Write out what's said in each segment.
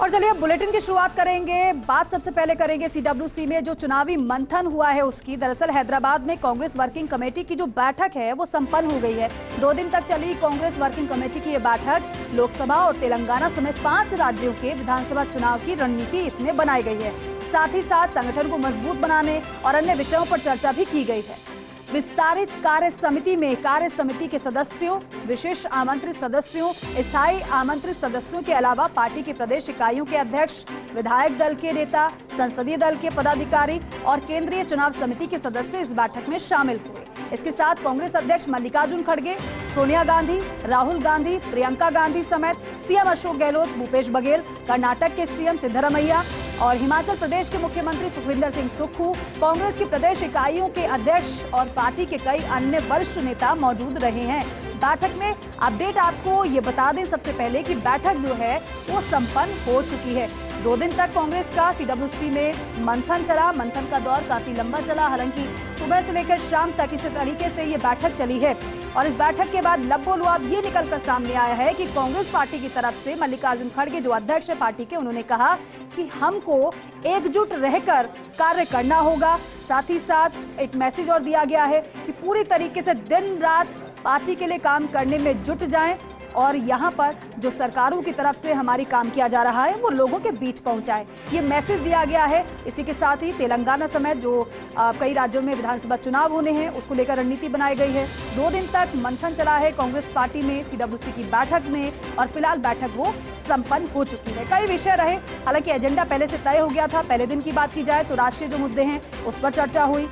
और चलिए अब बुलेटिन की शुरुआत करेंगे। बात सबसे पहले करेंगे सीडब्ल्यूसी में जो चुनावी मंथन हुआ है उसकी। दरअसल हैदराबाद में कांग्रेस वर्किंग कमेटी की जो बैठक है वो संपन्न हो गई है। 2 दिन तक चली कांग्रेस वर्किंग कमेटी की ये बैठक लोकसभा और तेलंगाना समेत 5 राज्यों के विधानसभा चुनाव की रणनीति इसमें बनाई गई है। साथ ही साथ संगठन को मजबूत बनाने और अन्य विषयों पर चर्चा भी की गई है। विस्तारित कार्य समिति में कार्य समिति के सदस्यों, विशेष आमंत्रित सदस्यों, स्थायी आमंत्रित सदस्यों के अलावा पार्टी की प्रदेश इकाइयों के अध्यक्ष, विधायक दल के नेता, संसदीय दल के पदाधिकारी और केंद्रीय चुनाव समिति के सदस्य इस बैठक में शामिल हुए। इसके साथ कांग्रेस अध्यक्ष मल्लिकार्जुन खड़गे, सोनिया गांधी, राहुल गांधी, प्रियंका गांधी समेत सीएम अशोक गहलोत, भूपेश बघेल, कर्नाटक के सीएम सिद्धरमैया और हिमाचल प्रदेश के मुख्यमंत्री सुखविंदर सिंह सुक्खू, कांग्रेस की प्रदेश इकाइयों के अध्यक्ष और पार्टी के कई अन्य वरिष्ठ नेता मौजूद रहे हैं। बैठक में अपडेट आपको ये बता दें सबसे पहले कि बैठक जो है वो संपन्न हो चुकी है। 2 दिन तक कांग्रेस का सीडब्ल्यूसी में मंथन चला। मंथन का दौर काफी लंबा चला, हालांकि सुबह से लेकर शाम तक इसी तरीके से ये बैठक चली है। और इस बैठक के बाद लबो-लुआब ये निकलकर सामने आया है कि कांग्रेस पार्टी की तरफ से मल्लिकार्जुन खड़गे जो अध्यक्ष है पार्टी के, उन्होंने कहा कि हमको एकजुट रहकर कार्य करना होगा। साथ ही साथ एक मैसेज और दिया गया है कि पूरी तरीके से दिन रात पार्टी के लिए काम करने में जुट जाएं और यहाँ पर जो सरकारों की तरफ से हमारी काम किया जा रहा है वो लोगों के बीच पहुंचाए, ये मैसेज दिया गया है। इसी के साथ ही तेलंगाना समेत जो कई राज्यों में विधानसभा चुनाव होने हैं उसको लेकर रणनीति बनाई गई है। 2 दिन तक मंथन चला है कांग्रेस पार्टी में सीडब्ल्यूसी की बैठक में और फिलहाल बैठक वो संपन्न हो चुकी है। कई विषय रहे, हालांकि एजेंडा पहले से तय हो गया था। पहले दिन की बात की जाए तो राष्ट्रीय जो मुद्दे हैं उस पर चर्चा हुई,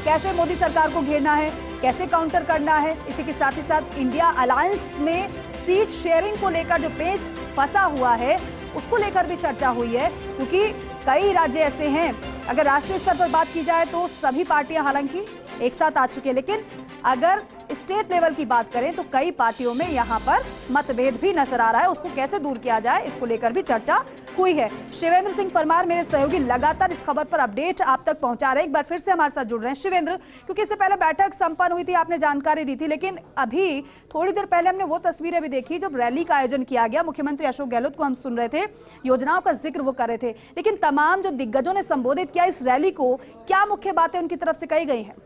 कैसे मोदी सरकार को घेरना है, कैसे काउंटर करना है। इसी के साथ ही साथ इंडिया अलायंस में सीट शेयरिंग को लेकर जो पेच फंसा हुआ है उसको लेकर भी चर्चा हुई है, क्योंकि कई राज्य ऐसे हैं, अगर राष्ट्रीय स्तर पर बात की जाए तो सभी पार्टियां हालांकि एक साथ आ चुकी है, लेकिन अगर स्टेट लेवल की बात करें तो कई पार्टियों में यहाँ पर मतभेद भी नजर आ रहा है। उसको कैसे दूर किया जाए इसको लेकर भी चर्चा हुई है। शिवेंद्र सिंह परमार मेरे सहयोगी लगातार इस खबर पर अपडेट आप तक पहुंचा रहे हैं। एक बार फिर से हमारे साथ जुड़ रहे हैं शिवेंद्र, क्योंकि इससे पहले बैठक संपन्न हुई थी, आपने जानकारी दी थी, लेकिन अभी थोड़ी देर पहले हमने वो तस्वीरें भी देखी जब रैली का आयोजन किया गया। मुख्यमंत्री अशोक गहलोत को हम सुन रहे थे, योजनाओं का जिक्र वो कर रहे थे, लेकिन तमाम जो दिग्गजों ने संबोधित किया इस रैली को, क्या मुख्य बातें उनकी तरफ से कही गई हैं?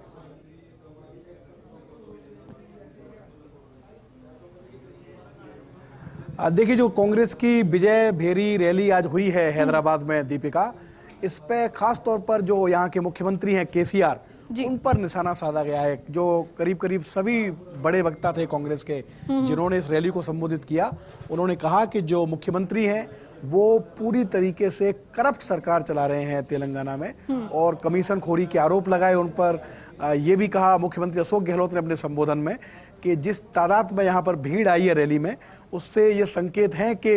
देखिए, जो कांग्रेस की विजय भेरी रैली आज हुई है हैदराबाद में दीपिका, इस पे खास तौर पर जो यहाँ के मुख्यमंत्री हैं केसीआर, उन पर निशाना साधा गया है। जो करीब करीब सभी बड़े वक्ता थे कांग्रेस के जिन्होंने इस रैली को संबोधित किया, उन्होंने कहा कि जो मुख्यमंत्री हैं वो पूरी तरीके से करप्ट सरकार चला रहे हैं तेलंगाना में और कमीशन खोरी के आरोप लगाए उन पर। ये भी कहा मुख्यमंत्री अशोक गहलोत ने अपने संबोधन में कि जिस तादाद में यहाँ पर भीड़ आई है रैली में, उससे ये संकेत हैं कि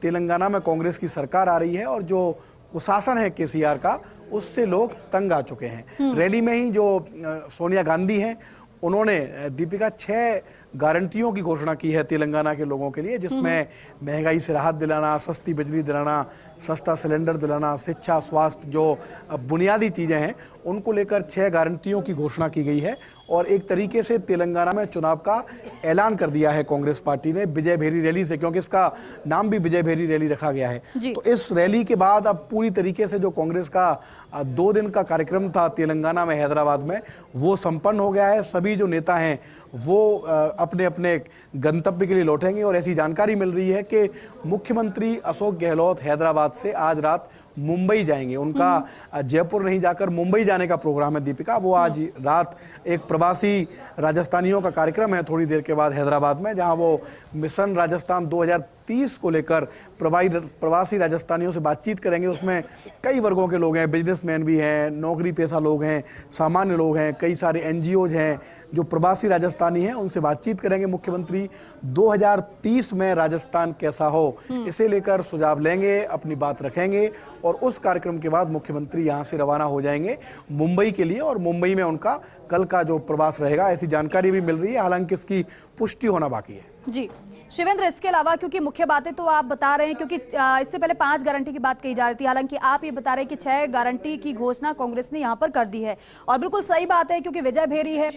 तेलंगाना में कांग्रेस की सरकार आ रही है और जो कुशासन है केसीआर का उससे लोग तंग आ चुके हैं। रैली में ही जो सोनिया गांधी हैं उन्होंने दीपिका 6 गारंटियों की घोषणा की है तेलंगाना के लोगों के लिए, जिसमें महंगाई से राहत दिलाना, सस्ती बिजली दिलाना, सस्ता सिलेंडर दिलाना, शिक्षा, स्वास्थ्य, जो बुनियादी चीज़ें हैं उनको लेकर 6 गारंटियों की घोषणा की गई है। और एक तरीके से तेलंगाना में चुनाव का ऐलान कर दिया है कांग्रेस पार्टी ने विजय भेरी रैली से, क्योंकि इसका नाम भी विजय भेरी रैली रखा गया है। तो इस रैली के बाद अब पूरी तरीके से जो कांग्रेस का 2 दिन का कार्यक्रम था तेलंगाना में हैदराबाद में वो संपन्न हो गया है। सभी जो नेता हैं वो अपने अपने गंतव्य के लिए लौटेंगे और ऐसी जानकारी मिल रही है कि मुख्यमंत्री अशोक गहलोत हैदराबाद से आज रात मुंबई जाएंगे। उनका जयपुर नहीं जाकर मुंबई जाने का प्रोग्राम है दीपिका। वो आज रात एक प्रवासी राजस्थानियों का कार्यक्रम है थोड़ी देर के बाद हैदराबाद में, जहां वो मिशन राजस्थान 2030 को लेकर प्रवासी राजस्थानियों से बातचीत करेंगे। उसमें कई वर्गों के लोग हैं, बिजनेसमैन भी हैं, नौकरी पेशा लोग हैं, सामान्य लोग हैं, कई सारे एनजीओज हैं जो प्रवासी राजस्थानी हैं, उनसे बातचीत करेंगे मुख्यमंत्री। 2030 में राजस्थान कैसा हो इसे लेकर सुझाव लेंगे, अपनी बात रखेंगे और उस कार्यक्रम के बाद मुख्यमंत्री यहाँ से रवाना हो जाएंगे मुंबई के लिए और मुंबई में उनका कल का जो प्रवास रहेगा, ऐसी जानकारी भी मिल रही है, हालांकि इसकी पुष्टि होना बाकी है। जी शिवेंद्र, इसके अलावा क्योंकि मुख्य बातें तो आप बता रहे हैं, क्योंकि इससे पहले 5 गारंटी की बात कही जा रही थी, हालांकि आप ये बता रहे हैं कि 6 गारंटी की घोषणा कांग्रेस ने यहां पर कर दी है। और बिल्कुल सही बात है, क्योंकि विजय भेरी है,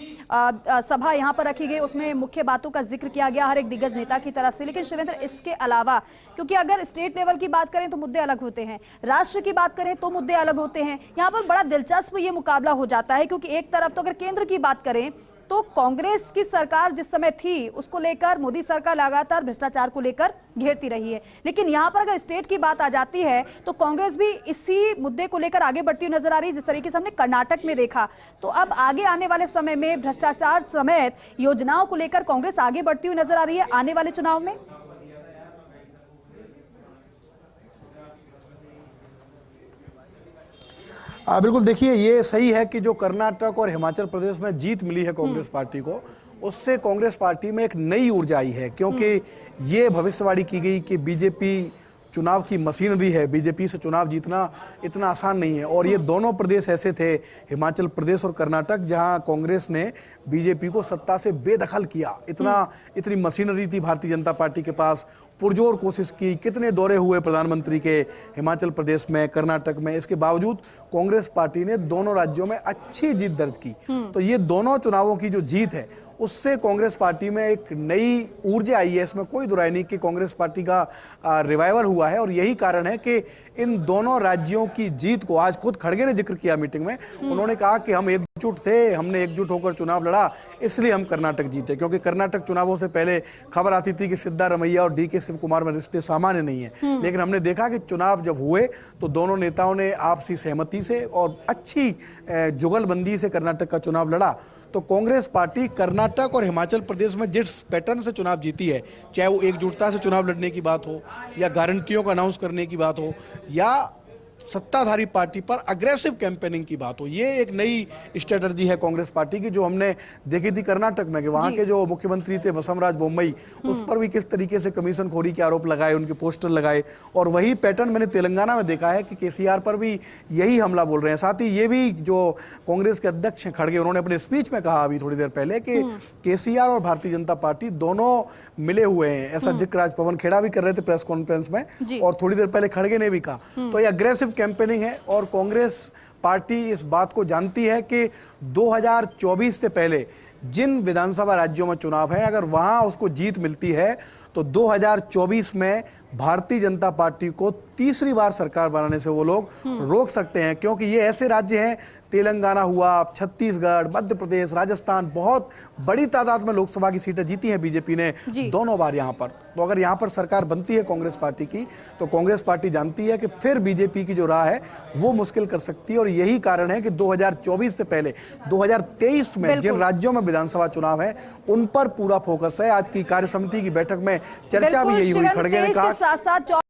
सभा यहां पर रखी गई, उसमें मुख्य बातों का जिक्र किया गया हर एक दिग्गज नेता की तरफ से। लेकिन शिवेंद्र, इसके अलावा क्योंकि अगर स्टेट लेवल की बात करें तो मुद्दे अलग होते हैं, राष्ट्र की बात करें तो मुद्दे अलग होते हैं। यहाँ पर बड़ा दिलचस्प ये मुकाबला हो जाता है, क्योंकि एक तरफ तो अगर केंद्र की बात करें तो कांग्रेस की सरकार जिस समय थी उसको लेकर मोदी सरकार लगातार भ्रष्टाचार को लेकर घेरती रही है, लेकिन यहां पर अगर स्टेट की बात आ जाती है तो कांग्रेस भी इसी मुद्दे को लेकर आगे बढ़ती हुई नजर आ रही है, जिस तरीके से हमने कर्नाटक में देखा। तो अब आगे आने वाले समय में भ्रष्टाचार समेत योजनाओं को लेकर कांग्रेस आगे बढ़ती हुई नजर आ रही है आने वाले चुनाव में। बिल्कुल, देखिए ये सही है कि जो कर्नाटक और हिमाचल प्रदेश में जीत मिली है कांग्रेस पार्टी को, उससे कांग्रेस पार्टी में एक नई ऊर्जा आई है, क्योंकि ये भविष्यवाणी की गई कि बीजेपी चुनाव की मशीनरी है, बीजेपी से चुनाव जीतना इतना आसान नहीं है। और ये दोनों प्रदेश ऐसे थे, हिमाचल प्रदेश और कर्नाटक, जहां कांग्रेस ने बीजेपी को सत्ता से बेदखल किया। इतनी मशीनरी थी भारतीय जनता पार्टी के पास, पुरजोर कोशिश की, कितने दौरे हुए प्रधानमंत्री के हिमाचल प्रदेश में, कर्नाटक में, इसके बावजूद कांग्रेस पार्टी ने दोनों राज्यों में अच्छी जीत दर्ज की। तो ये दोनों चुनावों की जो जीत है उससे कांग्रेस पार्टी में एक नई ऊर्जा आई है, इसमें कोई दुराई नहीं कि कांग्रेस पार्टी का रिवाइवल हुआ है। और यही कारण है कि इन दोनों राज्यों की जीत को आज खुद खड़गे ने जिक्र किया मीटिंग में। उन्होंने कहा कि हम एकजुट थे, हमने एकजुट होकर चुनाव लड़ा, इसलिए हम कर्नाटक जीते। क्योंकि कर्नाटक चुनावों से पहले खबर आती थी कि सिद्धारमैया और डीके शिव कुमार में रिश्ते सामान्य नहीं है, लेकिन हमने देखा कि चुनाव जब हुए तो दोनों नेताओं ने आपसी सहमति से और अच्छी जुगलबंदी से कर्नाटक का चुनाव लड़ा। तो कांग्रेस पार्टी कर्नाटक और हिमाचल प्रदेश में जिस पैटर्न से चुनाव जीती है, चाहे वो एकजुटता से चुनाव लड़ने की बात हो, या गारंटियों को अनाउंस करने की बात हो, या सत्ताधारी पार्टी पर अग्रेसिव कैंपेनिंग की बात हो, ये एक नई स्ट्रेटजी है कांग्रेस पार्टी की, जो हमने देखी थी कर्नाटक में कि वहां के जो मुख्यमंत्री थे बसवराज बोम्मई, उस पर भी किस तरीके से कमीशन खोरी के आरोप लगाए, उनके पोस्टर लगाए। और वही पैटर्न मैंने तेलंगाना में देखा है कि केसीआर पर भी यही हमला बोल रहे हैं। साथ ही ये भी जो कांग्रेस के अध्यक्ष खड़गे, उन्होंने अपने स्पीच में कहा अभी थोड़ी देर पहले कि केसीआर और भारतीय जनता पार्टी दोनों मिले हुए हैं। ऐसा जिक्र आज पवन खेड़ा भी कर रहे थे प्रेस कॉन्फ्रेंस में, और थोड़ी देर पहले खड़गे ने भी कहा। तो ये अग्रेसिव कैंपेनिंग है, और कांग्रेस पार्टी इस बात को जानती है कि 2024 से पहले जिन विधानसभा राज्यों में चुनाव है, अगर वहां उसको जीत मिलती है तो 2024 में भारतीय जनता पार्टी को तीसरी बार सरकार बनाने से वो लोग रोक सकते हैं। क्योंकि ये ऐसे राज्य हैं, तेलंगाना हुआ, छत्तीसगढ़, मध्य प्रदेश, राजस्थान, बहुत बड़ी तादाद में लोकसभा की सीटें जीती हैं बीजेपी ने दोनों बार यहाँ पर। तो अगर यहाँ पर सरकार बनती है कांग्रेस पार्टी की, तो कांग्रेस पार्टी जानती है कि फिर बीजेपी की जो राह है वो मुश्किल कर सकती है। और यही कारण है कि 2024 से पहले 2023 में जिन राज्यों में विधानसभा चुनाव है उन पर पूरा फोकस है। आज की कार्य समिति की बैठक में चर्चा भी यही हुई। खड़गे ने कहा साथ साथ